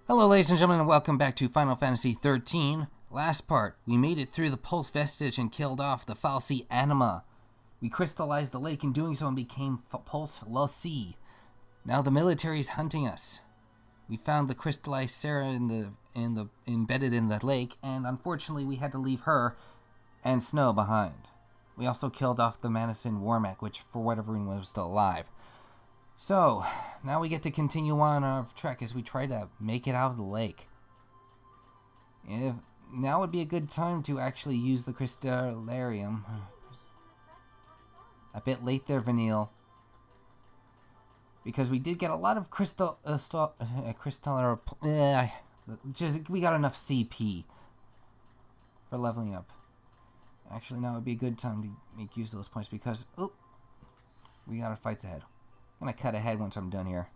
Hello ladies and gentlemen, and welcome back to Final Fantasy XIII. Last part, we made it through the Pulse Vestige and killed off the Falsi Anima. We crystallized the lake in doing so and became Pulse Loci. Now the military is hunting us. We found the crystallized Serah embedded in the lake, and unfortunately we had to leave her and Snow behind. We also killed off the Manison Warmech, which for whatever reason was still alive. So, now we get to continue on our trek as we try to make it out of the lake. Now would be a good time to actually use the Crystallarium. A bit late there, Vanille. Because we did get a lot of we got enough CP for leveling up. Actually, now would be a good time to make use of those points because, we got our fights ahead. I'm gonna cut ahead once I'm done here.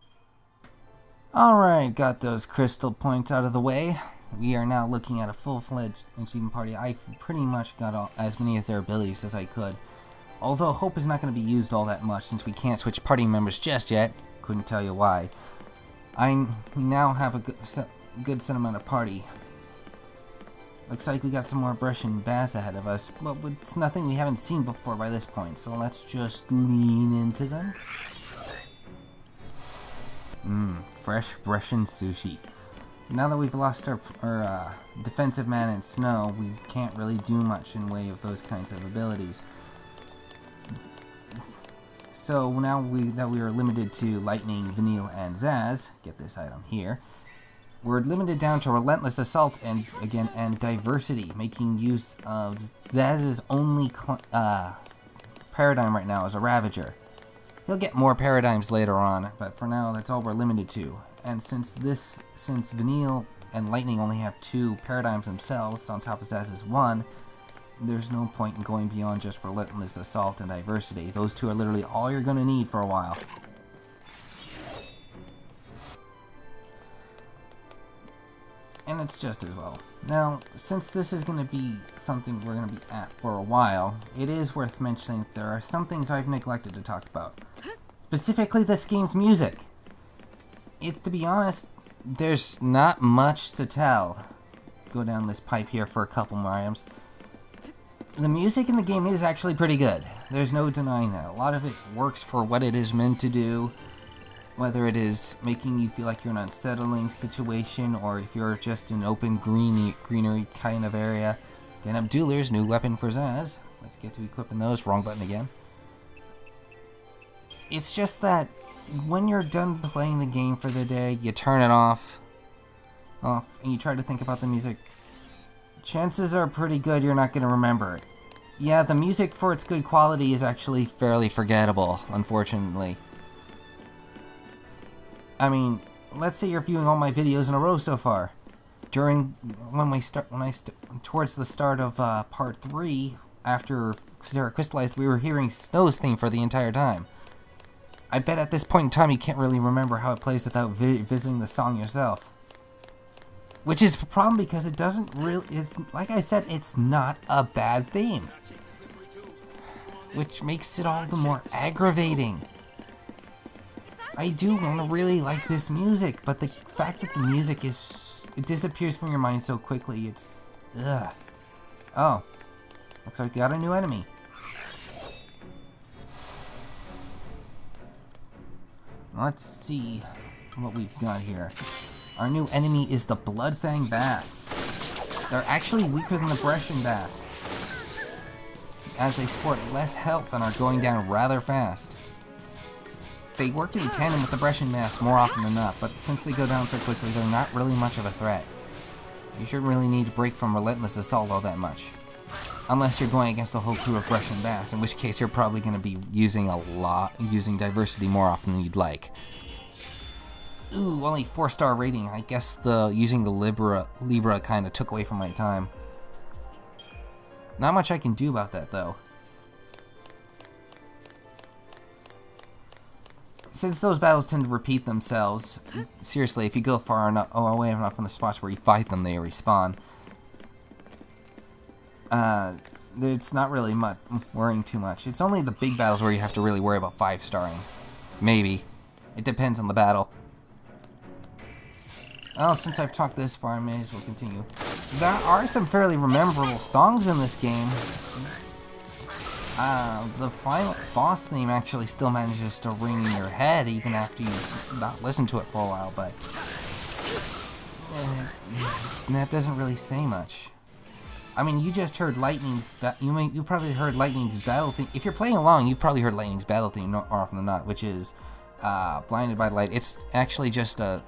Alright, got those crystal points out of the way. We are now looking at a full-fledged achievement party. I pretty much got as many of their abilities as I could. Although Hope is not going to be used all that much since we can't switch party members just yet. Couldn't tell you why. We now have a good set amount of party. Looks like we got some more brush and bass ahead of us, but it's nothing we haven't seen before by this point, so let's just lean into them. Fresh Breshan sushi. Now that we've lost our defensive man in Snow, we can't really do much in way of those kinds of abilities. So now that we are limited to Lightning, Vanille, and Zaz, get this item here, we're limited down to Relentless Assault and Diversity, making use of Zaz's only paradigm right now as a Ravager. He'll get more paradigms later on, but for now that's all we're limited to. And since Vanille and Lightning only have 2 paradigms themselves on top of Zaz's 1, there's no point in going beyond just Relentless Assault and Diversity. Those 2 are literally all you're going to need for a while. And it's just as well. Now, since this is going to be something we're going to be at for a while, it is worth mentioning that there are some things I've neglected to talk about. Specifically this game's music. To be honest, there's not much to tell. Go down this pipe here for a couple more items. The music in the game is actually pretty good. There's no denying that. A lot of it works for what it is meant to do. Whether it is making you feel like you're in an unsettling situation, or if you're just in an open greenery kind of area. Again, Abduler's new weapon for Zaz. Let's get to equipping those. Wrong button again. It's just that when you're done playing the game for the day, you turn it off, and you try to think about the music. Chances are pretty good you're not going to remember it. Yeah, the music for its good quality is actually fairly forgettable, unfortunately. I mean, let's say you're viewing all my videos in a row so far. Towards the start of part 3, after Serah crystallized, we were hearing Snow's theme for the entire time. I bet at this point in time you can't really remember how it plays without visiting the song yourself. Which is a problem because it doesn't really, like I said, it's not a bad theme. Which makes it all the more aggravating. I do want to really like this music, but the fact that the music it disappears from your mind so quickly, it's, ugh. Oh, looks like we got a new enemy. Let's see what we've got here. Our new enemy is the Bloodfang Bass. They're actually weaker than the Breshan Bass, as they sport less health and are going down rather fast. They work in tandem with the Breshan Bass more often than not, but since they go down so quickly, they're not really much of a threat. You shouldn't really need to break from Relentless Assault all that much. Unless you're going against a whole crew of Breshan Bass, in which case you're probably going to be using Diversity more often than you'd like. Ooh, only 4-star rating. I guess using the Libra kind of took away from my time. Not much I can do about that, though. Since those battles tend to repeat themselves, seriously, if you go far enough away enough from the spots where you fight them, they respawn. It's not really worrying too much. It's only the big battles where you have to really worry about 5-starring. Maybe. It depends on the battle. Well, since I've talked this far, I may as well continue. There are some fairly memorable songs in this game. The final boss theme actually still manages to ring in your head even after you've not listened to it for a while, but that doesn't really say much. I mean, you just heard Lightning's. You probably heard Lightning's battle theme. If you're playing along, you've probably heard Lightning's battle theme more often than not, which is "Blinded by the Light." It's actually just a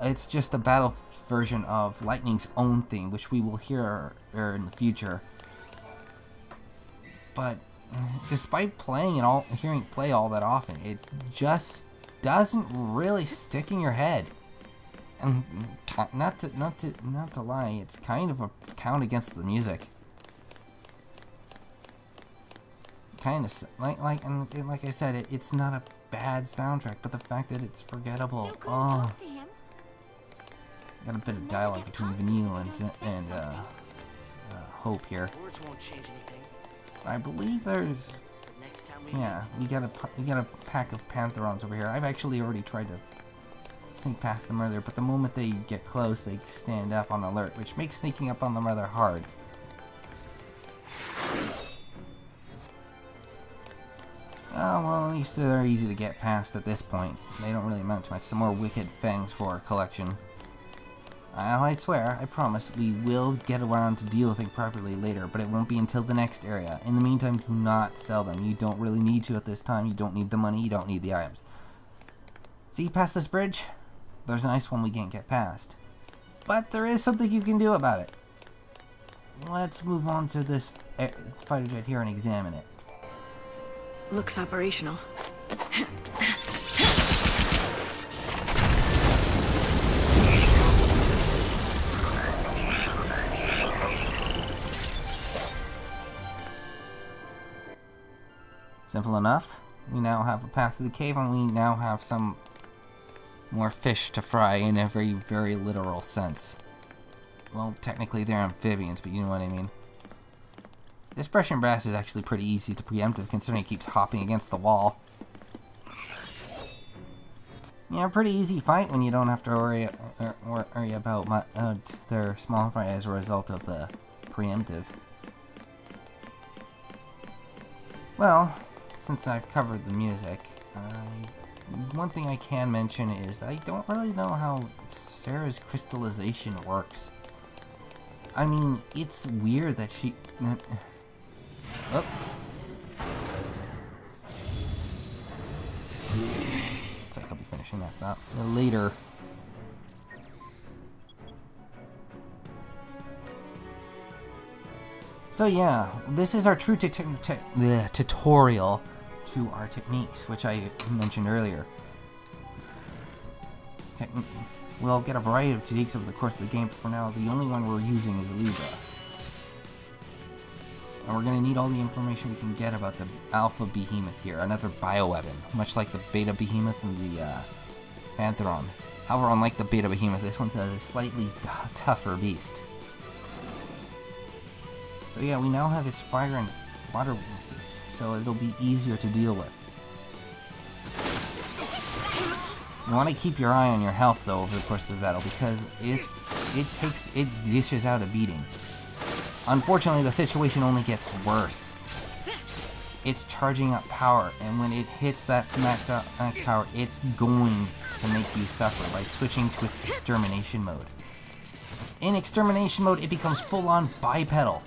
It's just a battle version of Lightning's own theme, which we will hear in the future. But despite playing and hearing it play all that often, it just doesn't really stick in your head. And not to lie, it's kind of a count against the music. Kind of like I said, it's not a bad soundtrack, but the fact that it's forgettable. Oh, got a bit of dialogue between Vanille and Hope here. I believe there's. Yeah, we got a pack of Pantherons over here. I've actually already tried to sneak past them earlier, but the moment they get close, they stand up on alert, which makes sneaking up on them rather hard. Oh, well, at least they're easy to get past at this point. They don't really amount to much. Some more wicked fangs for our collection. I swear, I promise, we will get around to deal with it properly later, but it won't be until the next area. In the meantime, do not sell them. You don't really need to at this time. You don't need the money. You don't need the items. See past this bridge? There's an ice one we can't get past. But there is something you can do about it. Let's move on to this fighter jet here and examine it. Looks operational. Simple enough. We now have a path to the cave, and we now have some more fish to fry in a very, very literal sense. Well, technically they're amphibians, but you know what I mean. This Brescian brass is actually pretty easy to preemptive, considering it keeps hopping against the wall. Yeah, pretty easy fight when you don't have to worry about their small fry as a result of the preemptive. Well, since I've covered the music, one thing I can mention is I don't really know how Serah's crystallization works. I mean, it's weird that she... Oh. Looks like I'll be finishing that later. So yeah, this is our true tutorial to our techniques, which I mentioned earlier. We'll get a variety of techniques over the course of the game, but for now, the only one we're using is Libra. And we're going to need all the information we can get about the Alpha Behemoth here, another bioweapon, much like the Beta Behemoth and the Pantheron. However, unlike the Beta Behemoth, this one's a slightly tougher beast. So yeah, we now have its fire and water weaknesses, so it'll be easier to deal with. You want to keep your eye on your health though over the course of the battle, because it dishes out a beating. Unfortunately, the situation only gets worse. It's charging up power, and when it hits that max power, it's going to make you suffer by switching to its extermination mode. In extermination mode, it becomes full-on bipedal.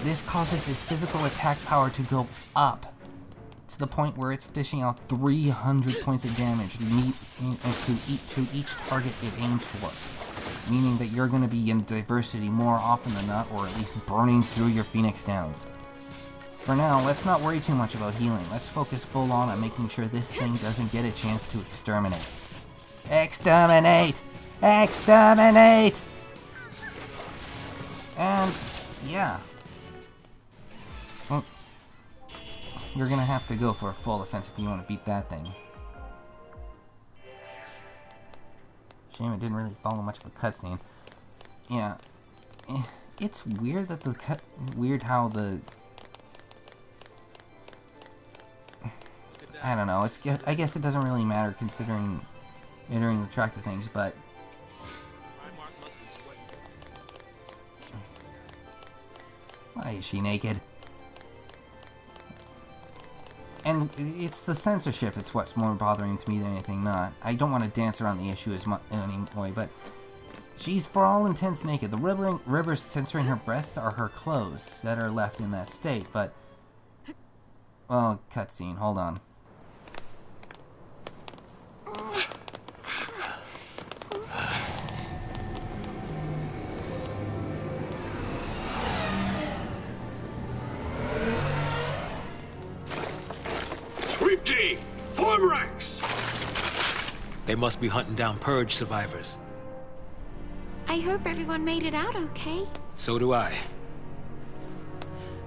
This causes its physical attack power to go up to the point where it's dishing out 300 points of damage to each target it aims for, meaning that you're going to be in diversity more often than not, or at least burning through your Phoenix Downs. For now, let's not worry too much about healing. Let's focus full on making sure this thing doesn't get a chance to exterminate. Exterminate! Exterminate! And, yeah. Well, you're gonna have to go for a full offense if you want to beat that thing. Shame it didn't really follow much of a cutscene. Yeah. It's weird that how the... I don't know, I guess it doesn't really matter considering entering the track of things, but why is she naked? And it's the censorship, it's what's more bothering to me than anything not. I don't want to dance around the issue as much anyway, but she's for all intents naked. The ribbers censoring her breasts are her clothes that are left in that state, but... Well, cutscene, hold on. Sweep team, form ranks! They must be hunting down Purge survivors. I hope everyone made it out okay. So do I.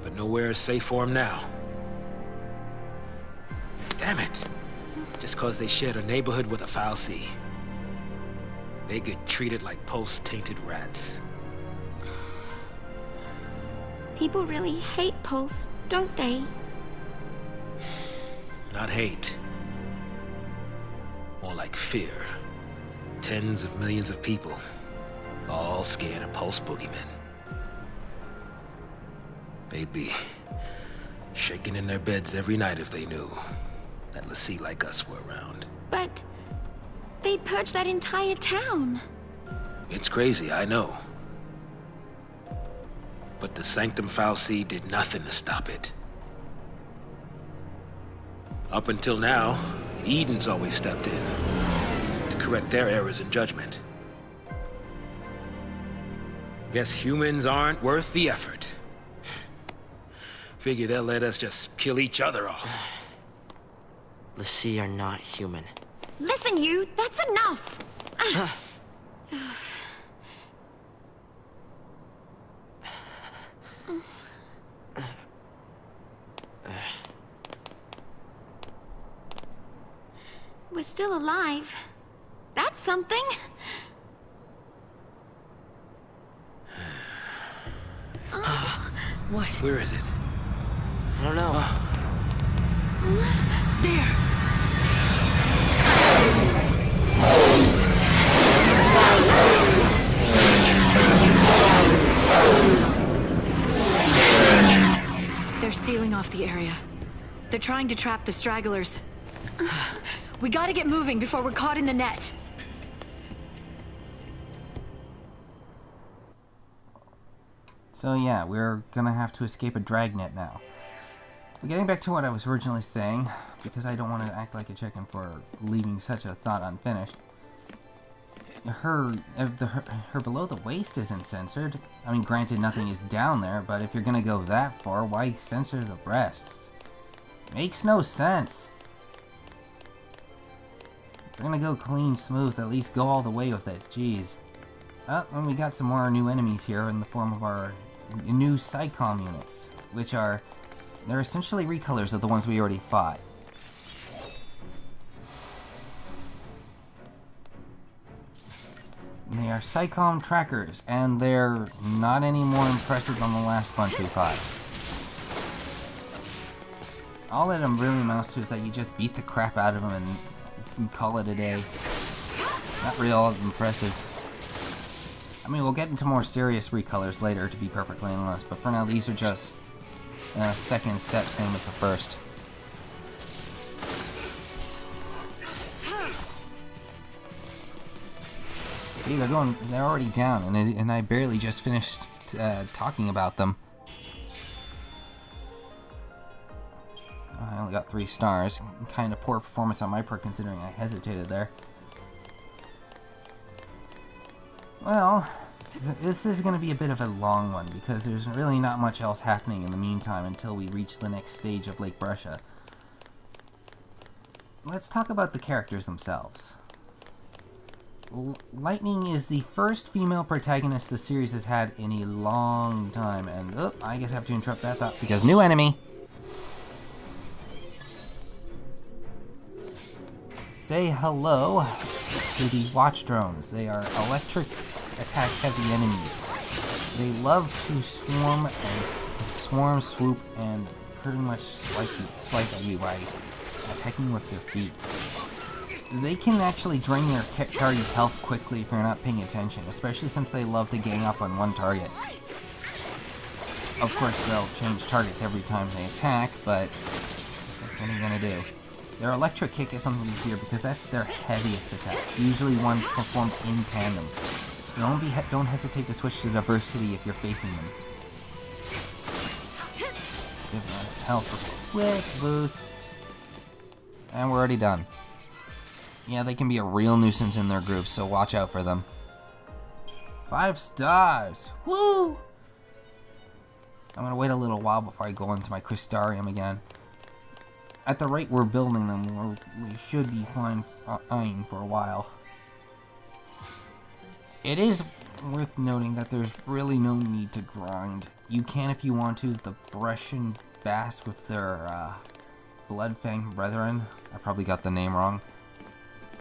But nowhere is safe for them now. Damn it. Just cause they shared a neighborhood with a foul sea. They get treated like Pulse-tainted rats. People really hate Pulse, don't they? Not hate. More like fear. Tens of millions of people, all scared of Pulse boogeymen. They'd be shaking in their beds every night if they knew that Lassie like us were around. But they purged that entire town. It's crazy, I know. But the Sanctum foul sea did nothing to stop it. Up until now, Eden's always stepped in to correct their errors in judgment. Guess humans aren't worth the effort. Figure they'll let us just kill each other off. Lassie are not human. Listen, you, that's enough! We're still alive. That's something. What? Where is it? I don't know. There! They're sealing off the area. They're trying to trap the stragglers. We gotta get moving before we're caught in the net. So yeah, we're gonna have to escape a dragnet now. But getting back to what I was originally saying, because I don't want to act like a chicken for leaving such a thought unfinished. Her below the waist isn't censored. I mean, granted, nothing is down there, but if you're gonna go that far, why censor the breasts? Makes no sense. If you're gonna go clean, smooth, at least go all the way with it. Jeez. Oh, and we got some more new enemies here in the form of our new Psycom units, which are... they're essentially recolors of the ones we already fought. They are Psycom trackers, and they're not any more impressive than the last bunch we fought. All that really amounts to is that you just beat the crap out of them and call it a day. Not really all that impressive. I mean, we'll get into more serious recolors later, to be perfectly honest, but for now, these are just second step, same as the first. See, they're already down, and I barely just finished talking about them. I only got 3 stars. Kind of poor performance on my part, considering I hesitated there. Well, this is going to be a bit of a long one, because there's really not much else happening in the meantime until we reach the next stage of Lake Bresha. Let's talk about the characters themselves. Lightning is the first female protagonist the series has had in a long time, and I guess I have to interrupt that thought, because new enemy! Say hello to the watch drones. They are electric attack heavy enemies. They love to swarm, swoop, and pretty much swipe at you by attacking with their feet. they can actually drain your target's health quickly if you're not paying attention, especially since they love to gang up on one target. Of course, they'll change targets every time they attack, but what are you gonna do? Their electric kick is something to fear because that's their heaviest attack, usually one performed in tandem. So don't hesitate to switch to diversity if you're facing them. Give them health a quick boost. And we're already done. Yeah, they can be a real nuisance in their groups, so watch out for them. 5 stars! Woo! I'm gonna wait a little while before I go into my Crystarium again. At the rate we're building them, we should be fine for a while. It is worth noting that there's really no need to grind. You can if you want to. The Breshan Bass with their Bloodfang Brethren, I probably got the name wrong,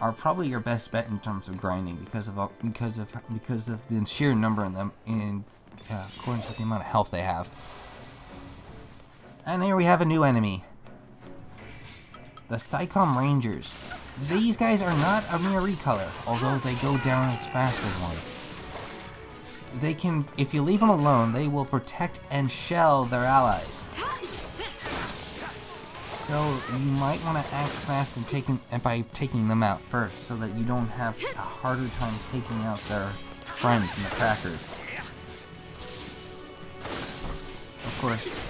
are probably your best bet in terms of grinding because of the sheer number of them in accordance with the amount of health they have. And here we have a new enemy. The Sanctum Rangers. These guys are not a mere recolor, although they go down as fast as one. They can, if you leave them alone, they will protect and shell their allies. So you might want to act fast and by taking them out first, so that you don't have a harder time taking out their friends and the crackers. Of course,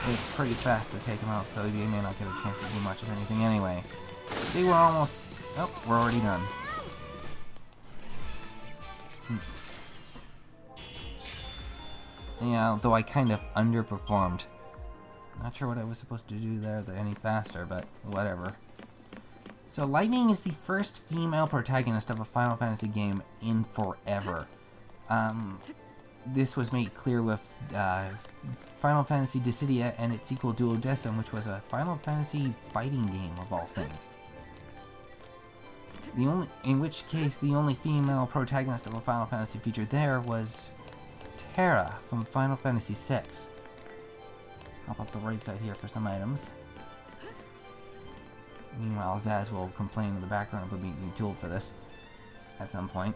it's pretty fast to take them out, so they may not get a chance to do much of anything anyway. See, we're almost... Oh, we're already done. Yeah, though I kind of underperformed. Not sure what I was supposed to do there any faster, but whatever. So, Lightning is the first female protagonist of a Final Fantasy game in forever. This was made clear with Final Fantasy Dissidia and its sequel Duodecim, which was a Final Fantasy fighting game of all things. In which case, the only female protagonist of a Final Fantasy featured there was Serah from Final Fantasy VI. Hop up the right side here for some items. Meanwhile, Zaz will complain in the background about being too old for this at some point.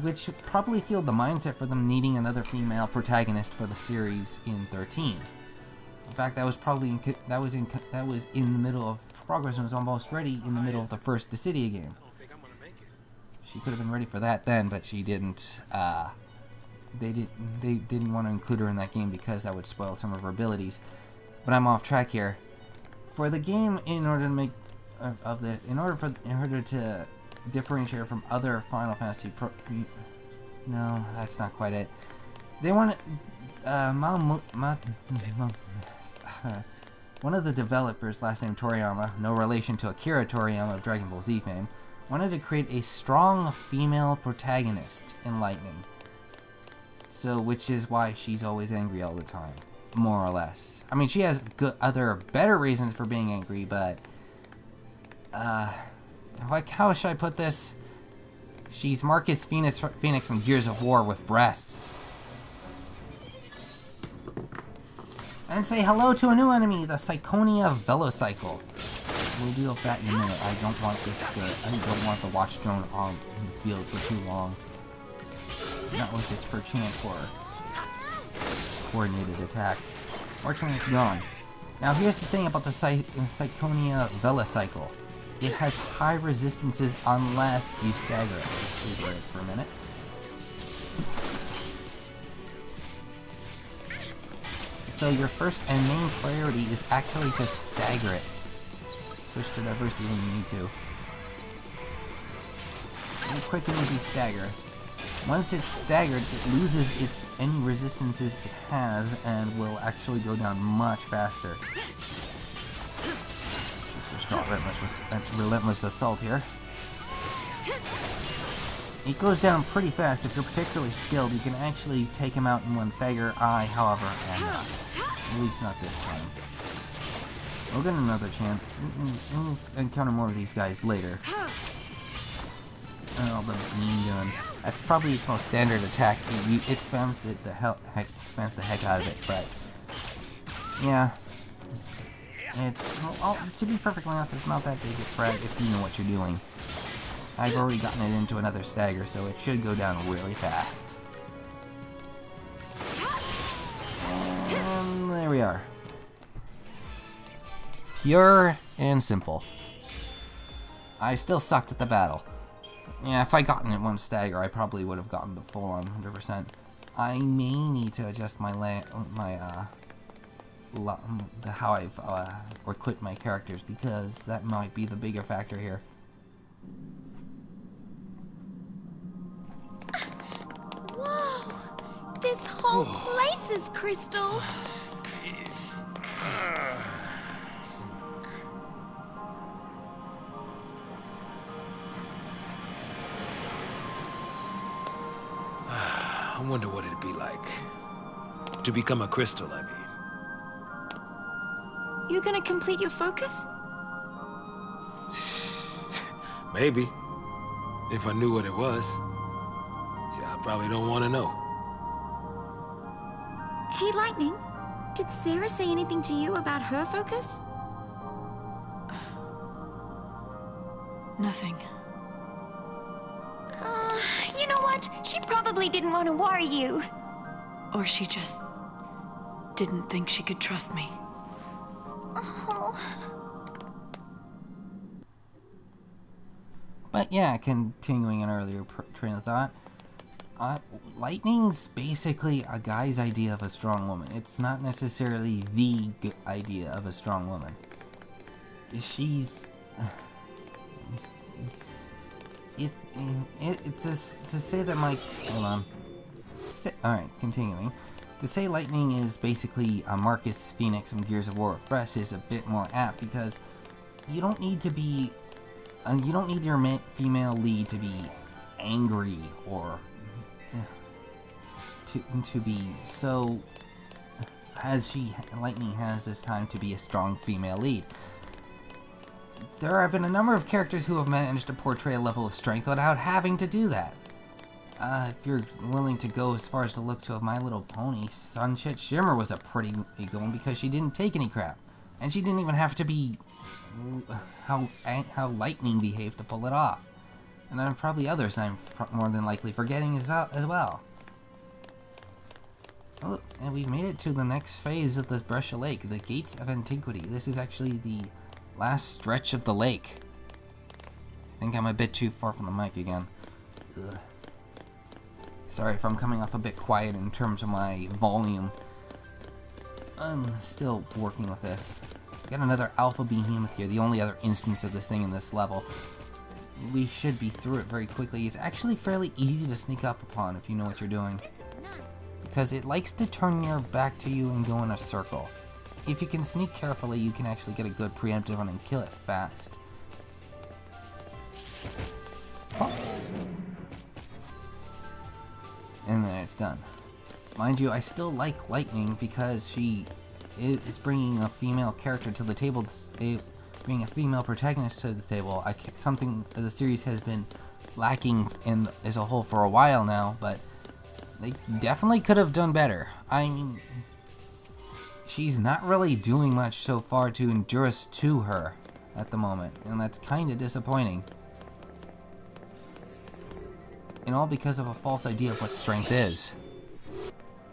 Which probably fueled the mindset for them needing another female protagonist for the series in 13. In fact, that was probably that was in the middle of progress and was almost ready in the middle of the first Dissidia game. She could have been ready for that then, but she didn't. They didn't want to include her in that game because that would spoil some of her abilities. But I'm off track here. For the game, in order to differentiate her from other Final Fantasy no, that's not quite it. They wanted one of the developers, last name Toriyama, no relation to Akira Toriyama of Dragon Ball Z fame, wanted to create a strong female protagonist in Lightning. So, which is why she's always angry all the time, more or less. I mean, she has better reasons for being angry, but like, how should I put this? She's Marcus Phoenix from Gears of War with breasts. And say hello to a new enemy, the Syconia Velocycle. We'll deal with that in a minute. I don't want the watch drone on in the field for too long. Not with its perchance for coordinated attacks. Fortunately, it's gone. Now, here's the thing about the Syconia Velocycle. It has high resistances unless you stagger it. Let's wait for a minute. So your first and main priority is actually to stagger it. Switch to diversity when you need to. And a quick and easy stagger. Once it's staggered, it loses any resistances it has and will actually go down much faster. Let's switch to relentless assault here. It goes down pretty fast. If you're particularly skilled, you can actually take him out in one stagger. I, however, am not. At least not this time. We'll get another chance. We'll encounter more of these guys later. Oh, the beam gun. That's probably its most standard attack. It spams the heck out of it, but yeah. It's, well, to be perfectly honest, it's not that big a threat if you know what you're doing. I've already gotten it into another stagger, so it should go down really fast. And there we are. Pure and simple. I still sucked at the battle. Yeah, if I gotten it one stagger, I probably would have gotten the full-on 100%. I may need to adjust my how I've equipped my characters, because that might be the bigger factor here. Whoa! This whole place is crystal. I wonder what it'd be like to become a crystal, I mean. You gonna complete your focus? Maybe. If I knew what it was. Yeah, I probably don't want to know. Hey, Lightning. Did Serah say anything to you about her focus? Nothing. You know what? She probably didn't want to worry you. Or she just didn't think she could trust me. Oh. But yeah, continuing an earlier train of thought, Lightning's basically a guy's idea of a strong woman. It's not necessarily the idea of a strong woman. She's... to say that my... Hold on. Alright, continuing. To say Lightning is basically a Marcus Phoenix from Gears of War of Bresha is a bit more apt, because you don't need to be... you don't need your female lead to be angry or... to be so... Lightning has this time to be a strong female lead. There have been a number of characters who have managed to portray a level of strength without having to do that. If you're willing to go as far as to look to My Little Pony, Sunset Shimmer was a pretty good one because she didn't take any crap. And she didn't even have to be how Lightning behaved to pull it off. And there are probably others I'm more than likely forgetting as well. Oh, and we've made it to the next phase of this Bresha Lake, the Gates of Antiquity. This is actually the last stretch of the lake. I think I'm a bit too far from the mic again. Ugh. Sorry if I'm coming off a bit quiet in terms of my volume. I'm still working with this. Got another Alpha Behemoth here, the only other instance of this thing in this level. We should be through it very quickly. It's actually fairly easy to sneak up upon if you know what you're doing, because it likes to turn your back to you and go in a circle. If you can sneak carefully, you can actually get a good preemptive one and kill it fast. Oh. And then it's done. Mind you, I still like Lightning because she is bringing a female character to the table, bringing a female protagonist to the table. Something the series has been lacking in as a whole for a while now, but they definitely could have done better. I mean, she's not really doing much so far to endure us to her at the moment, and that's kind of disappointing. And all because of a false idea of what strength is.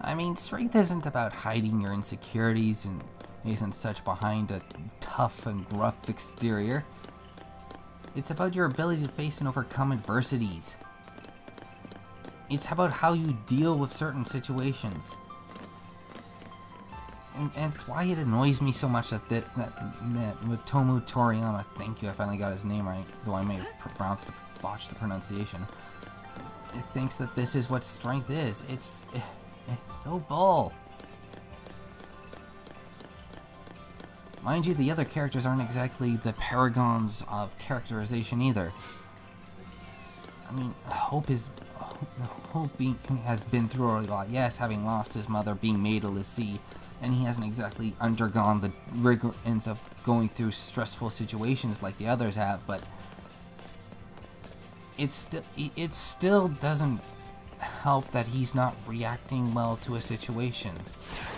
I mean, strength isn't about hiding your insecurities and such behind a tough and gruff exterior. It's about your ability to face and overcome adversities. It's about how you deal with certain situations. And it's why it annoys me so much that Tomu Toriyama, thank you, I finally got his name right, though I may have botched the pronunciation. It thinks that this is what strength is. It's so bull. Mind you, the other characters aren't exactly the paragons of characterization either. I mean, Hope has been through a lot. Yes, having lost his mother, being made a Lassie, and he hasn't exactly undergone the rigors of going through stressful situations like the others have, but it still doesn't help that he's not reacting well to a situation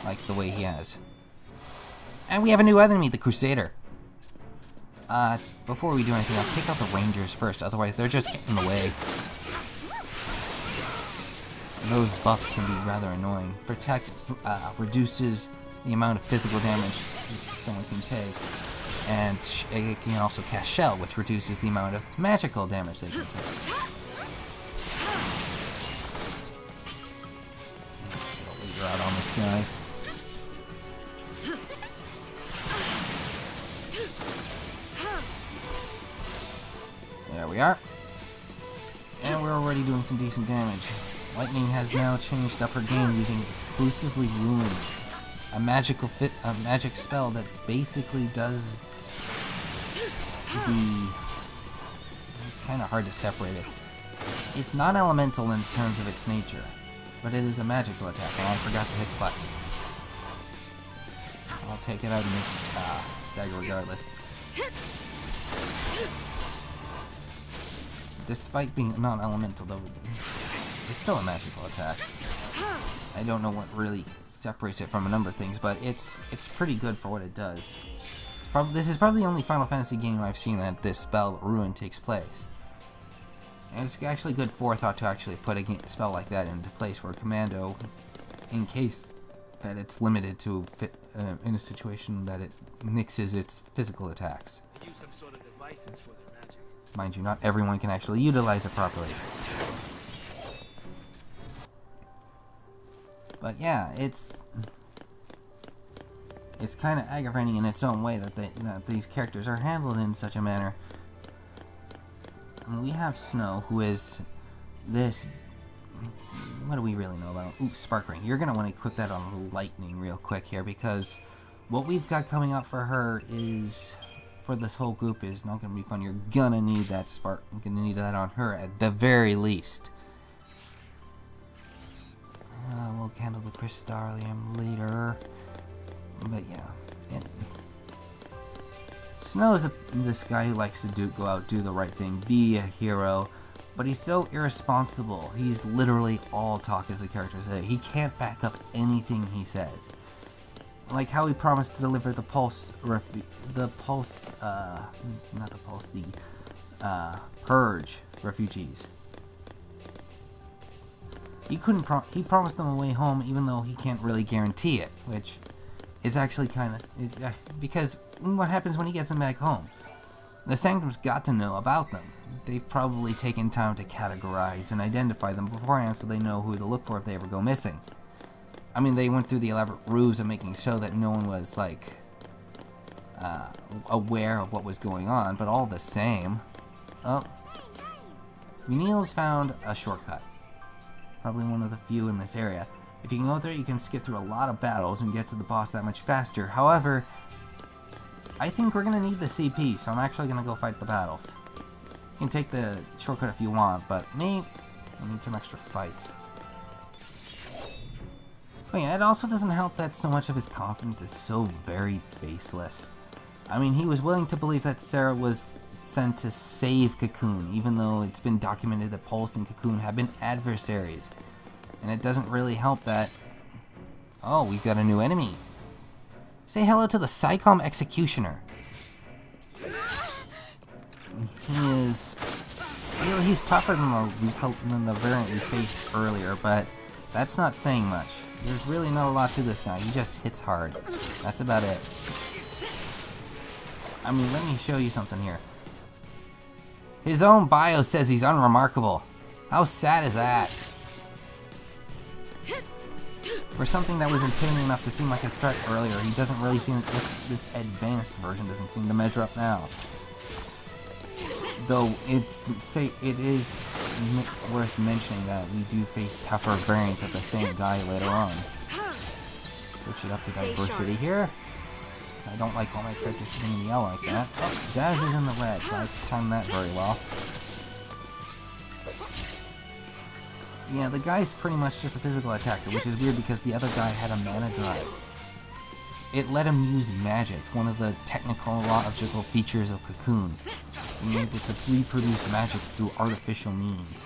like the way he has. And we have a new enemy, the Crusader. Before we do anything else, take out the Rangers first, otherwise they're just getting in the way. Those buffs can be rather annoying. Protect reduces the amount of physical damage someone can take. And it can also cast Shell, which reduces the amount of magical damage they can take. Leader out on this guy. There we are. And we're already doing some decent damage. Lightning has now changed up her game using exclusively ruins. A magic spell that basically does it's kind of hard to separate it. It's not elemental in terms of its nature, but it is a magical attack, and I forgot to hit the button. I'll take it out in this stagger regardless. Despite being non-elemental, though, it's still a magical attack. I don't know what really separates it from a number of things, but it's pretty good for what it does. This is probably the only Final Fantasy game I've seen that this spell, Ruin, takes place. And it's actually good forethought to actually put a spell like that into place for a commando, in case that it's limited to fit in a situation that it mixes its physical attacks. Use some sort of devices for their magic. Mind you, not everyone can actually utilize it properly. But yeah, it's kind of aggravating in its own way that these characters are handled in such a manner. I mean, we have Snow, who is this. What do we really know about? Ooh, Spark Ring. You're gonna want to equip that on Lightning real quick here, because what we've got coming up for her is, for this whole group, is not gonna be fun. You're gonna need that spark. You're gonna need that on her at the very least. We'll handle the Crystarium later. But yeah, Snow is this guy who likes to go out, do the right thing, be a hero, but he's so irresponsible. He's literally all talk, as the characters say. He can't back up anything he says. Like how he promised to deliver the Purge refugees. He promised them a way home, even though he can't really guarantee it, which is actually kind of, because what happens when he gets them back home? The Sanctum's got to know about them. They've probably taken time to categorize and identify them beforehand, so they know who to look for if they ever go missing. I mean, they went through the elaborate ruse of making sure that no one was, like, aware of what was going on, but all the same. Oh. Neil's found a shortcut. Probably one of the few in this area. If you can go through it, you can skip through a lot of battles and get to the boss that much faster. However, I think we're going to need the CP, so I'm actually going to go fight the battles. You can take the shortcut if you want, but me, I need some extra fights. But yeah, it also doesn't help that so much of his confidence is so very baseless. I mean, he was willing to believe that Serah was sent to save Cocoon, even though it's been documented that Pulse and Cocoon have been adversaries. And it doesn't really help that... Oh, we've got a new enemy. Say hello to the Psychom Executioner. He's tougher than the variant we faced earlier, but that's not saying much. There's really not a lot to this guy. He just hits hard. That's about it. I mean, let me show you something here. His own bio says he's unremarkable. How sad is that? For something that was entertaining enough to seem like a threat earlier, he doesn't really seem... This advanced version doesn't seem to measure up now. Though it is worth mentioning that we do face tougher variants of the same guy later on. Switch it up to diversity here. Because I don't like all my characters sitting in the L like that. Oh, Zaz is in the red, so I timed that very well. Yeah, the guy's pretty much just a physical attacker, which is weird because the other guy had a mana drive. It let him use magic, one of the technological features of Cocoon. Being able to reproduce magic through artificial means.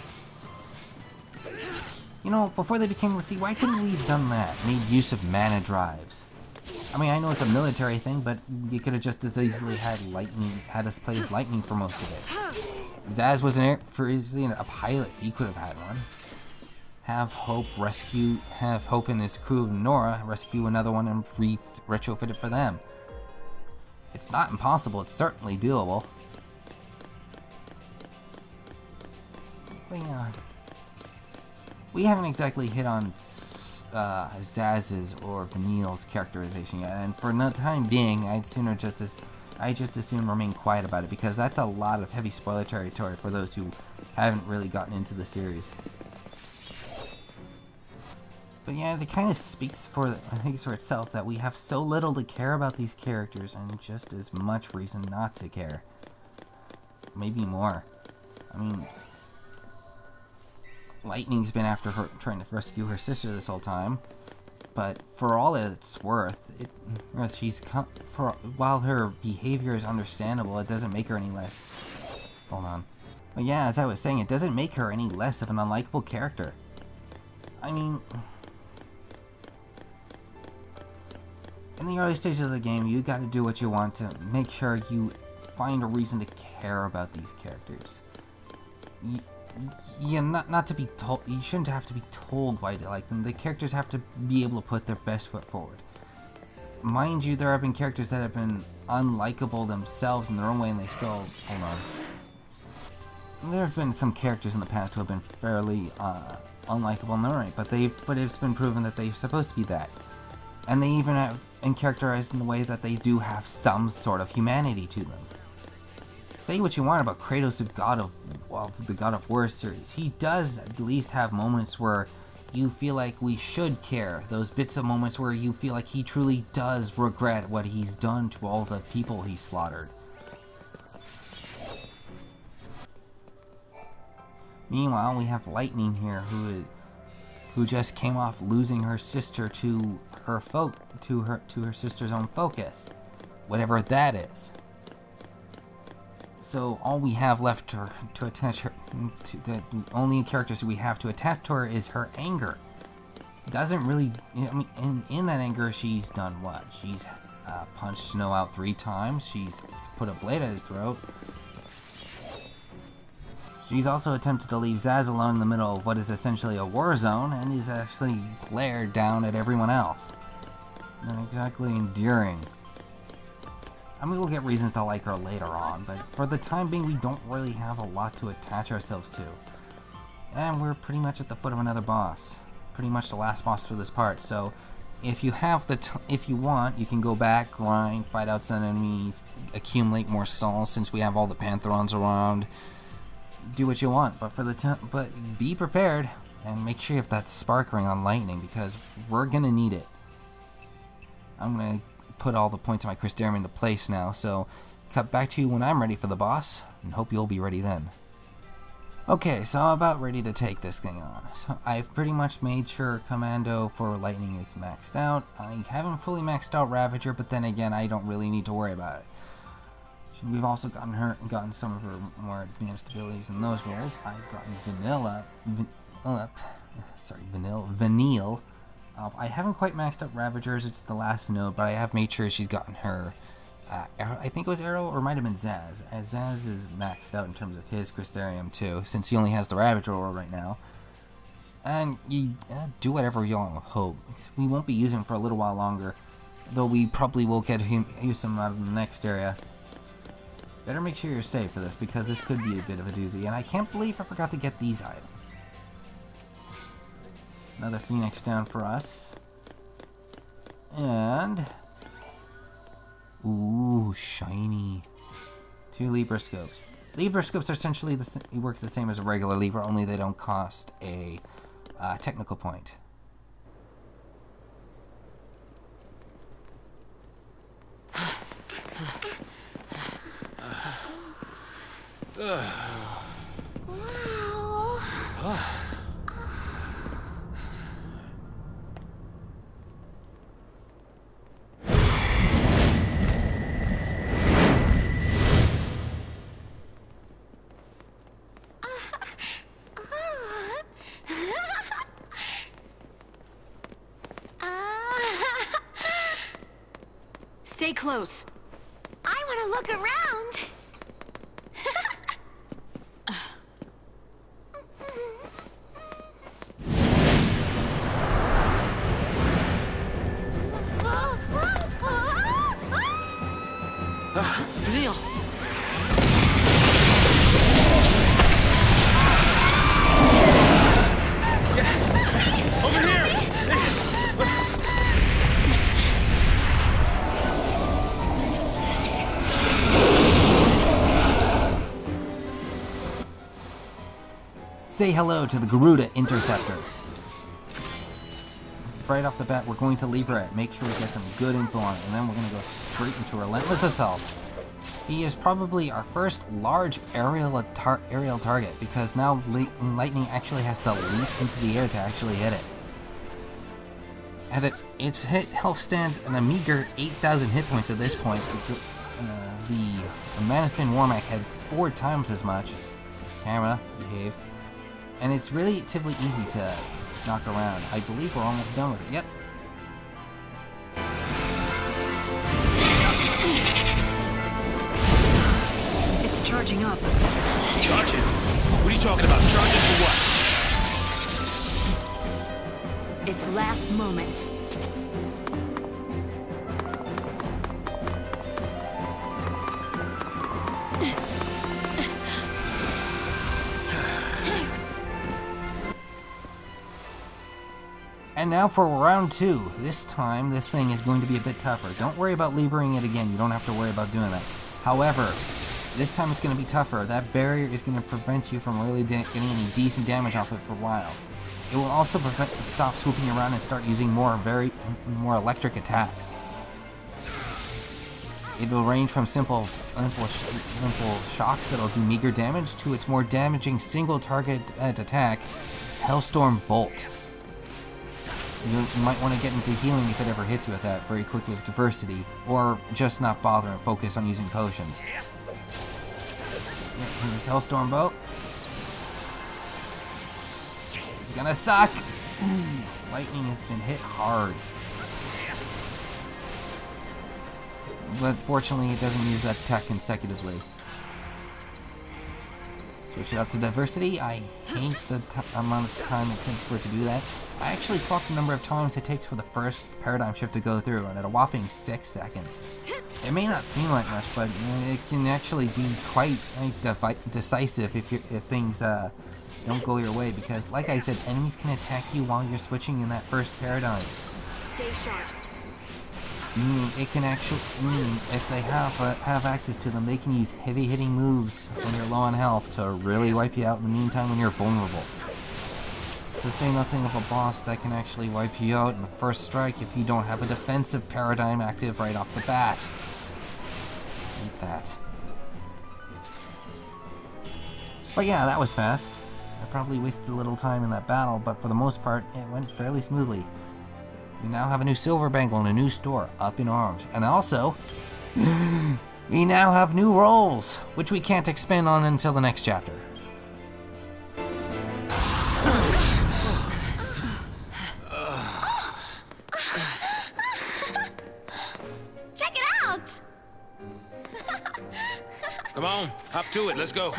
You know, before they became... See, why couldn't we have done that? Made use of mana drives. I mean, I know it's a military thing, but you could have just as easily had us play as lightning for most of it. Zaz was a pilot. He could have had one. Have Hope and his crew of Nora rescue another one and retrofit it for them. It's not impossible. It's certainly doable. But yeah, we haven't exactly hit on Zaz's or Vanille's characterization yet, and for the time being, I just as soon remain quiet about it, because that's a lot of heavy spoiler territory for those who haven't really gotten into the series. But yeah, it kind of speaks for itself that we have so little to care about these characters, and just as much reason not to care. Maybe more. I mean, Lightning's been after her, trying to rescue her sister this whole time, but for all it's worth, while her behavior is understandable, it doesn't make her any less. Hold on. But yeah, as I was saying, it doesn't make her any less of an unlikable character. I mean, in the early stages of the game, you got to do what you want to make sure you find a reason to care about these characters. Not to be told. You shouldn't have to be told why you like them. The characters have to be able to put their best foot forward. Mind you, there have been characters that have been unlikable themselves in their own way, and they still. Hold on. There have been some characters in the past who have been fairly unlikable in their own way, but it's been proven that they're supposed to be that, and they even have been characterized in a way that they do have some sort of humanity to them. Say what you want about Kratos, the God of War series. He does at least have moments where you feel like we should care. Those bits of moments where you feel like he truly does regret what he's done to all the people he slaughtered. Meanwhile, we have Lightning here, who just came off losing her sister to her sister's own focus, whatever that is. So all we have left to attach her to, the only characters we have to attach to her is her anger. Doesn't really, I mean, in that anger, she's done what? She's punched Snow out 3 times. She's put a blade at his throat. She's also attempted to leave Zaz alone in the middle of what is essentially a war zone, and is actually glared down at everyone else. Not exactly endearing. I mean, we'll get reasons to like her later on, but for the time being, we don't really have a lot to attach ourselves to. And we're pretty much at the foot of another boss. Pretty much the last boss for this part, so if you have if you want, you can go back, grind, fight out some enemies, accumulate more souls since we have all the Pantherons around. Do what you want, but but be prepared and make sure you have that spark ring on Lightning, because we're gonna need it. I'm gonna put all the points of my Crystarium into place now, so cut back to you when I'm ready for the boss, and hope you'll be ready then. Okay, so I'm about ready to take this thing on. So I've pretty much made sure Commando for Lightning is maxed out. I haven't fully maxed out Ravager, but then again, I don't really need to worry about it. We've also gotten some of her more advanced abilities in those roles. I've gotten Vanille. I haven't quite maxed out Ravagers, it's the last node, but I have made sure she's gotten her, I think it was Arrow, or it might have been Zaz. As Zaz is maxed out in terms of his Crystarium too, since he only has the Ravager roll right now. And you do whatever you hope. We won't be using him for a little while longer, though we probably will use him out of the next area. Better make sure you're safe for this, because this could be a bit of a doozy, and I can't believe I forgot to get these items. Another Phoenix down for us. And... ooh, shiny. 2 Libra Scopes. Libra Scopes are essentially work the same as a regular Libra, only they don't cost a technical point. close. I want to look around. Neil. Over here! Say hello to the Garuda Interceptor. Right off the bat, we're going to Libra it. Make sure we get some good info on it, and then we're going to go straight into Relentless Assault. He is probably our first large aerial target, because now Lightning actually has to leap into the air to actually hit it. And its health stands at a meager 8,000 hit points at this point. The Manasvin Warmack had 4 times as much. Camera, behave. And it's relatively easy to knock around. I believe we're almost done with it. Yep. It's charging up. Charging? What are you talking about? Charging for what? Its last moments. And now for round 2. This time, this thing is going to be a bit tougher. Don't worry about Liberating it again. You don't have to worry about doing that. However, this time it's going to be tougher. That barrier is going to prevent you from really getting any decent damage off it for a while. It will also stop swooping around and start using more electric attacks. It will range from simple shocks that'll do meager damage to its more damaging single target attack, Hellstorm Bolt. You might want to get into healing if it ever hits you with that very quickly with diversity, or just not bother and focus on using potions. Here's Hellstorm Bolt. This is gonna suck! Lightning has been hit hard. But fortunately it doesn't use that attack consecutively. Switch it up to diversity. I hate the amount of time it takes for it to do that. I actually clocked the number of times it takes for the first paradigm shift to go through, and at a whopping 6 seconds. It may not seem like much, but it can actually be quite decisive if things don't go your way, because like I said, enemies can attack you while you're switching in that first paradigm. Stay sharp. Meaning it can actually, if they have access to them, they can use heavy hitting moves when you're low on health to really wipe you out in the meantime when you're vulnerable. To say nothing of a boss that can actually wipe you out in the first strike if you don't have a defensive paradigm active right off the bat. Eat that. But yeah, that was fast. I probably wasted a little time in that battle, but for the most part, it went fairly smoothly. We now have a new silver bangle and a new store up in arms. And also, we now have new roles, which we can't expand on until the next chapter. Check it out! Come on, hop to it, let's go.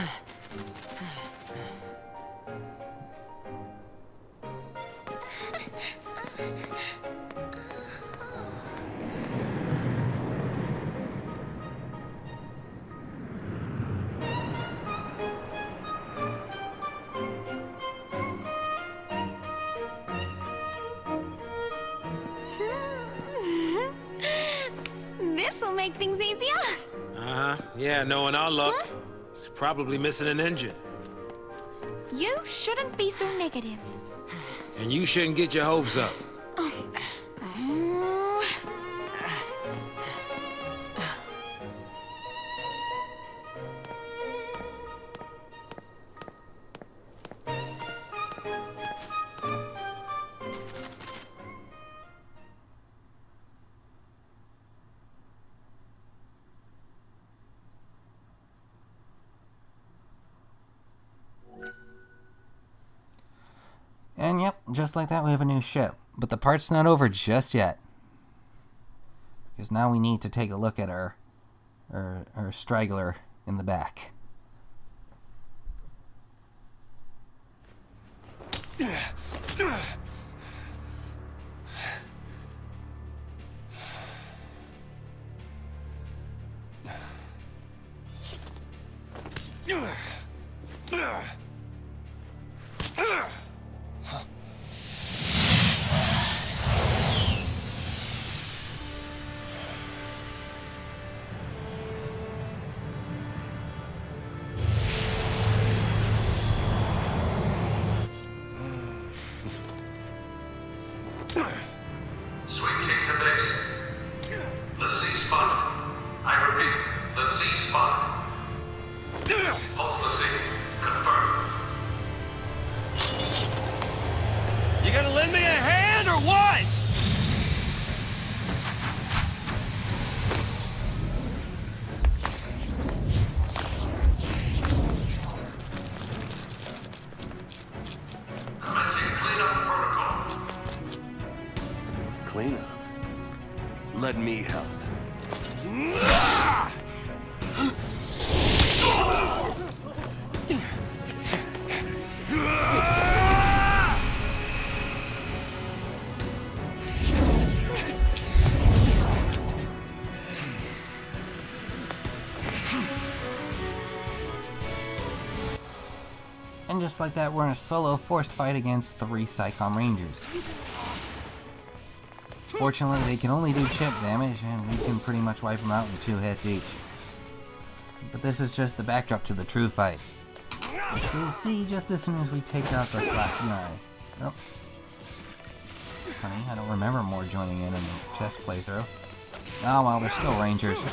This'll make things easier. Uh-huh, yeah, knowing our luck, it's probably missing an engine. You shouldn't be so negative. And you shouldn't get your hopes up. And yep, just like that we have a new ship. But the part's not over just yet. Because now we need to take a look at our straggler in the back. Sweeping to base. The C spot. I repeat, the C spot. Pulse the C. Confirmed. You gonna lend me a hand or what? Commencing cleanup protocol. Clean up. Let me help. And just like that, we're in a solo forced fight against 3 Psychom Rangers. Fortunately, they can only do chip damage, and we can pretty much wipe them out in 2 hits each. But this is just the backdrop to the true fight, which we'll see just as soon as we take out the slash guy. Oh. Honey, I don't remember more joining in the chess playthrough. Oh well, they're still Rangers.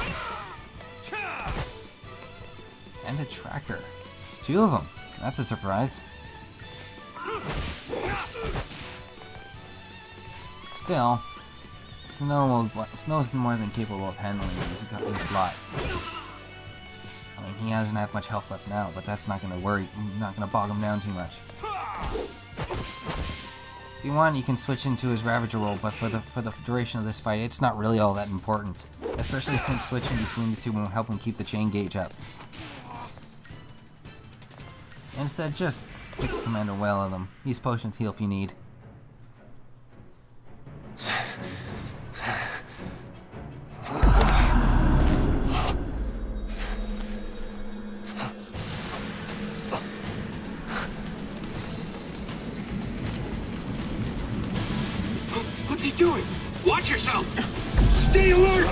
And a tracker. 2 of them. That's a surprise. Still, Snow is more than capable of handling this lot. I mean, he doesn't have much health left now, but that's not gonna bog him down too much. If you want, you can switch into his Ravager role, but for the duration of this fight, it's not really all that important. Especially since switching between the 2 won't help him keep the chain gauge up. Instead, just stick Commander Well on them. Use potion to heal if you need. What's he doing? Watch yourself! Stay alert!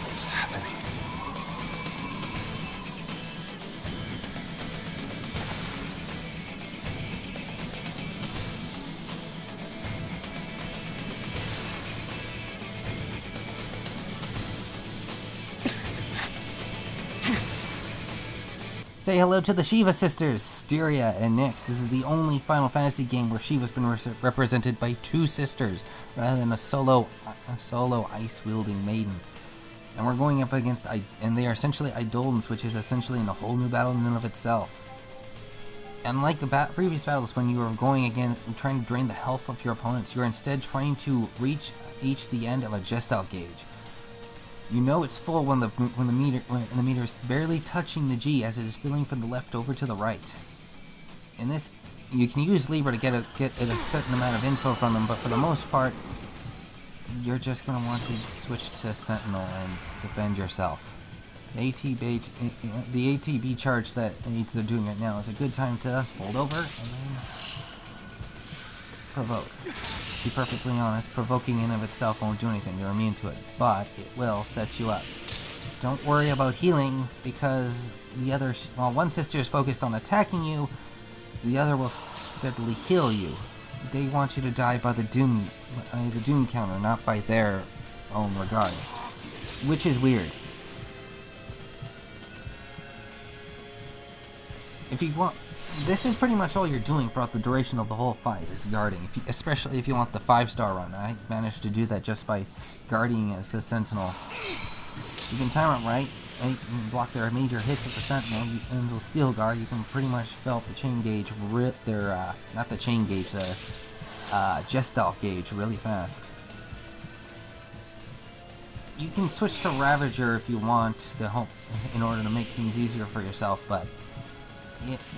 What's happening? Say hello to the Shiva sisters, Serah and Nyx. This is the only Final Fantasy game where Shiva's been represented by 2 sisters, rather than a solo ice-wielding maiden. And we're going up against, and they are essentially Eidolons, which is essentially in a whole new battle in and of itself. And like the previous battles, when you are going again, trying to drain the health of your opponents, you're instead trying to reach the end of a Gestalt gauge. You know it's full when the meter is barely touching the G, as it is filling from the left over to the right. In this, you can use Libra to get a certain amount of info from them, but for the most part, you're just going to want to switch to Sentinel and defend yourself. The ATB charge that they're doing right now is a good time to hold over and then provoke. To be perfectly honest, provoking in of itself won't do anything, you're immune to it, but it will set you up. Don't worry about healing, because while one sister is focused on attacking you, the other will steadily heal you. They want you to die by the doom counter, not by their own regard. Which is weird. if you want, this is pretty much all you're doing throughout the duration of the whole fight is guarding. Especially if you want the 5-star run. I managed to do that just by guarding as the sentinel. You can time it right. You can block their major hits with the sentinel and the steel guard. You can pretty much fill up the chain gauge, rip their not the chain gauge, the Gestalt gauge really fast. You can switch to Ravager if you want to help in order to make things easier for yourself, but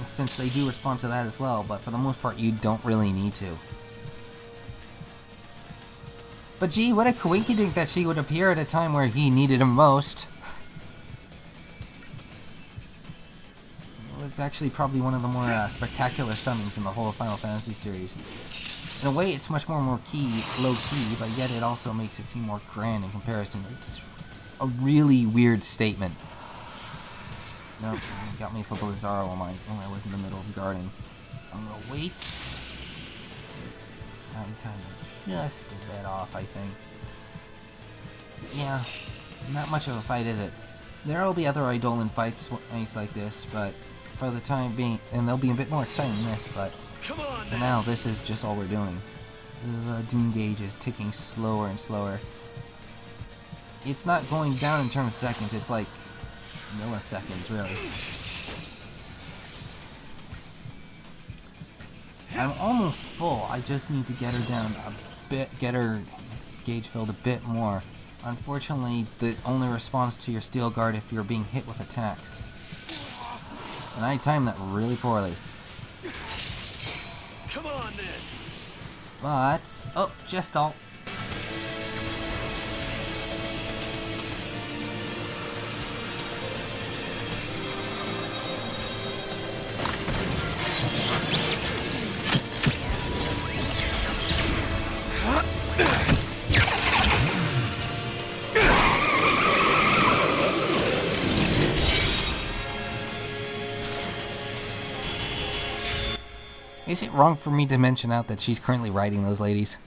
since they do respond to that as well, but for the most part you don't really need to. But gee, what a coinkydink that she would appear at a time where he needed him most. It's actually probably one of the more spectacular summons in the whole Final Fantasy series. In a way, it's much more low-key, but yet it also makes it seem more grand in comparison. It's a really weird statement. Nope, got me for Blizzaro when I was in the middle of guarding. I'm gonna wait. I'm kind of just a bit off, I think. Yeah, not much of a fight, is it? There will be other Eidolon fights like this, but for the time being, and they'll be a bit more exciting than this, but for now, this is just all we're doing. The Doom gauge is ticking slower and slower. It's not going down in terms of seconds, it's like milliseconds, really. I'm almost full. I just need to get her down a bit, get her gauge filled a bit more. Unfortunately, the only response to your steel guard if you're being hit with attacks. And I timed that really poorly. Come on, then. But oh, Gestalt. Is it wrong for me to mention out that she's currently riding those ladies?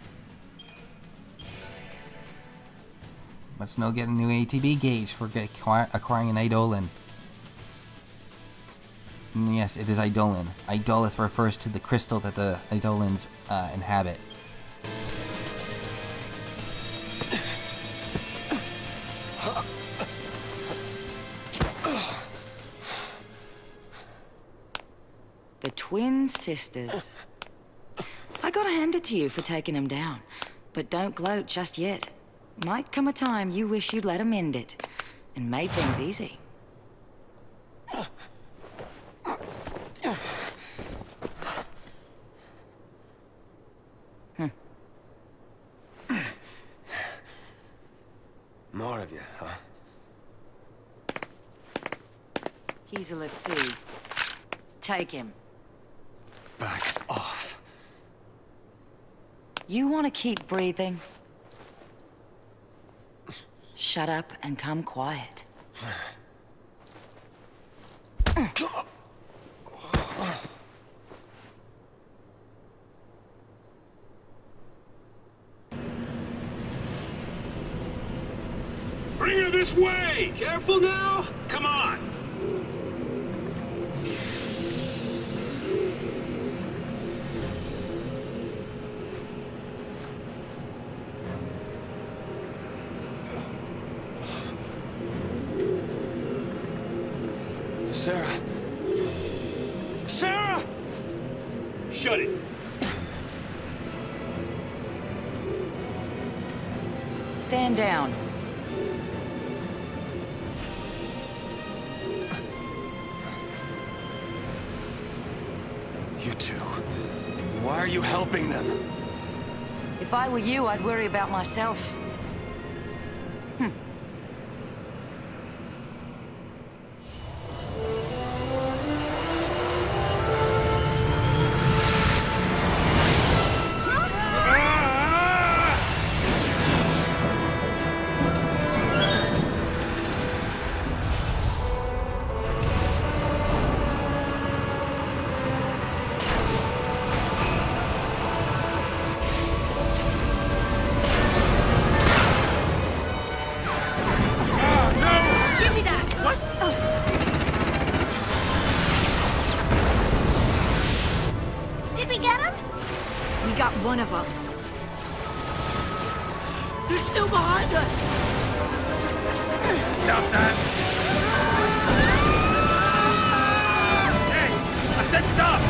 Let's now get a new ATB gauge for acquiring an Eidolon. And yes, it is Eidolon. Eidolith refers to the crystal that the Eidolons inhabit. The twin sisters. I gotta hand it to you for taking them down. But don't gloat just yet. Might come a time you wish you'd let them end it. And made things easy. More of you, huh? He's a Lassie. Take him. Back off. You want to keep breathing? Shut up and come quiet. Bring her this way! Careful now! Come on! Serah! Serah! Shut it! Stand down. You two. Why are you helping them? If I were you, I'd worry about myself. They're still behind us! Stop that! Hey! I said stop!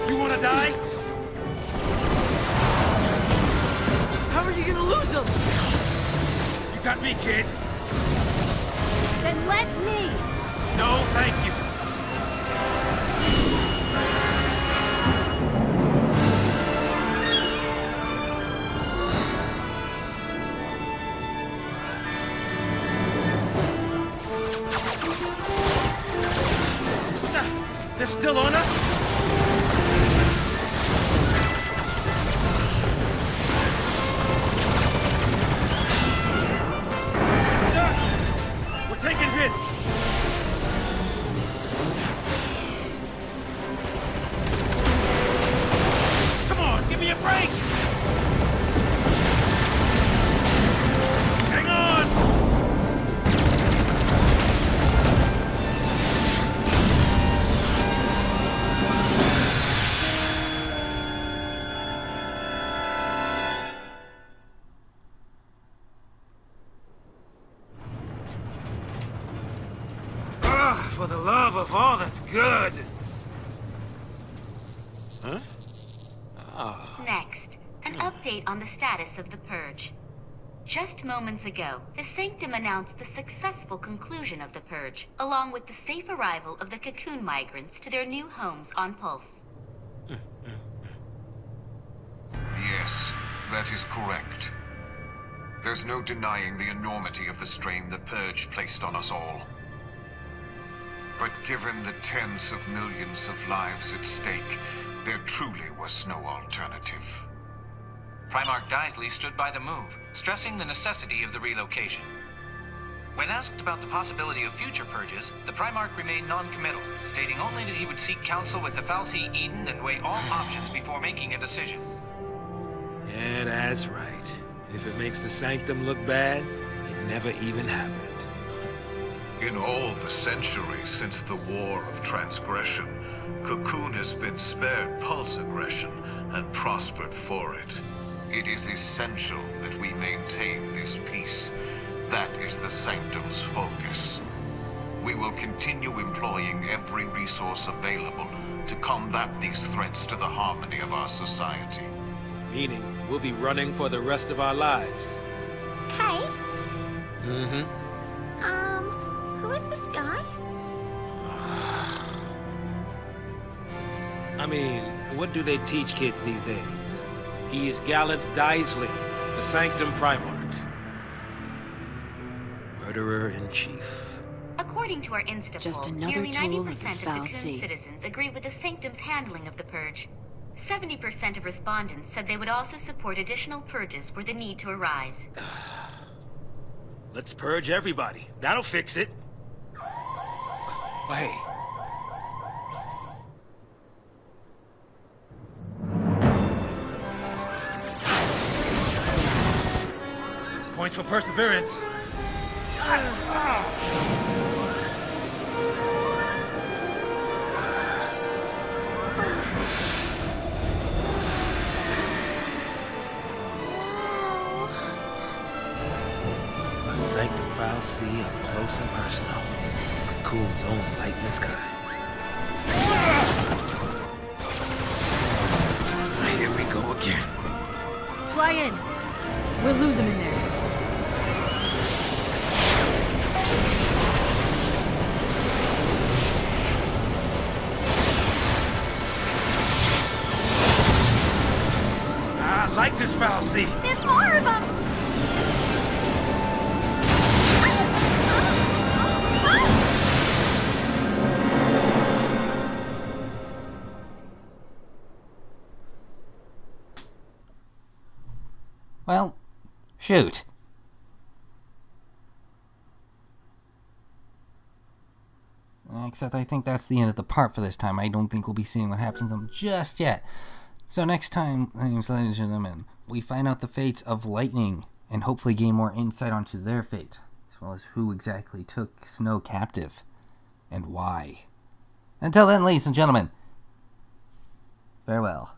You wanna die? How are you gonna lose them? You got me, kid. Then let me! No, thank you. They're still on us? We're taking hits. Come on, give me a break. Hang on. For the love of all that's good! Huh? Oh. Next, an update on the status of the Purge. Just moments ago, the Sanctum announced the successful conclusion of the Purge, along with the safe arrival of the cocoon migrants to their new homes on Pulse. Yes, that is correct. There's no denying the enormity of the strain the Purge placed on us all. But given the tens of millions of lives at stake, there truly was no alternative. Primarch Daisley stood by the move, stressing the necessity of the relocation. When asked about the possibility of future purges, the Primarch remained non-committal, stating only that he would seek counsel with the fal'Cie Eden and weigh all options before making a decision. Yeah, that's right. If it makes the Sanctum look bad, it never even happened. In all the centuries since the War of Transgression, Cocoon has been spared pulse aggression and prospered for it. It is essential that we maintain this peace. That is the Sanctum's focus. We will continue employing every resource available to combat these threats to the harmony of our society. Meaning, we'll be running for the rest of our lives. Hey, Mm-hmm. who is this guy? I mean, what do they teach kids these days? He's Gallant Daisley, the Sanctum Primarch. Murderer-in-Chief. According to our Insta Just poll, another nearly tool of 90% the of Cocoon fal'Cie. citizens agree with the Sanctum's handling of the Purge. 70% of respondents said they would also support additional purges were the need to arise. Let's purge everybody. That'll fix it. Oh, hey. Points for perseverance. A Sanctum fal'Cie up close and personal. Cocoon's own light in the sky. Here we go again. Fly in. We'll lose him in there. I like this fal'Cie. There's more of them! Well, shoot. Except I think that's the end of the part for this time. I don't think we'll be seeing what happens to them just yet. So next time, ladies and gentlemen, we find out the fates of Lightning and hopefully gain more insight onto their fate, as well as who exactly took Snow captive and why. Until then, ladies and gentlemen, farewell.